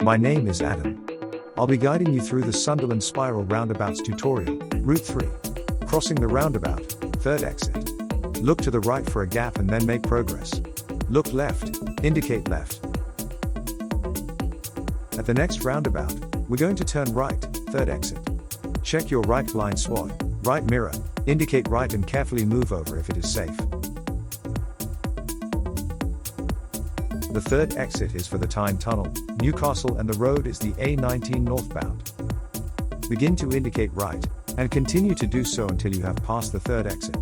My name is Adam. I'll be guiding you through the Sunderland Spiral Roundabouts tutorial, Route 3. Crossing the roundabout, third exit. Look to the right for a gap and then make progress. Look left, indicate left. At the next roundabout, we're going to turn right, third exit. Check your right blind spot, right mirror, indicate right and carefully move over if it is safe. The third exit is for the Tyne Tunnel, Newcastle, and the road is the A19 northbound. Begin to indicate right, and continue to do so until you have passed the third exit.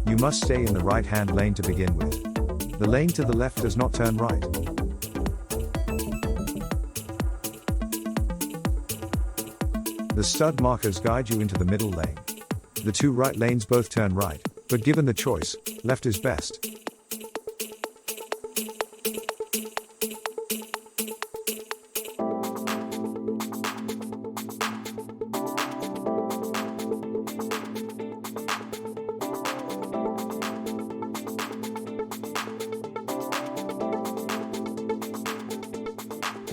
You must stay in the right-hand lane to begin with. The lane to the left does not turn right. The stud markers guide you into the middle lane. The two right lanes both turn right, but given the choice, left is best.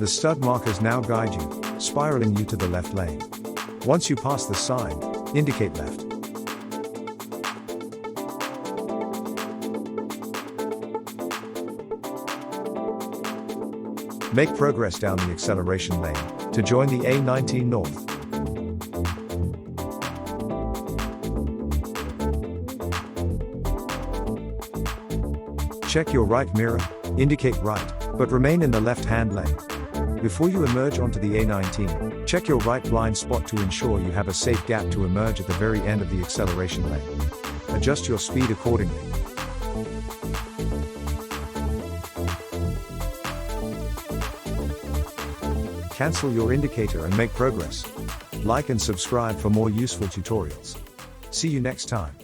The stud markers now guide you, spiraling you to the left lane. Once you pass the sign, indicate left. Make progress down the acceleration lane to join the A19 North. Check your right mirror, indicate right, but remain in the left-hand lane. Before you emerge onto the A19, check your right blind spot to ensure you have a safe gap to emerge at the very end of the acceleration lane. Adjust your speed accordingly. Cancel your indicator and make progress. Like and subscribe for more useful tutorials. See you next time.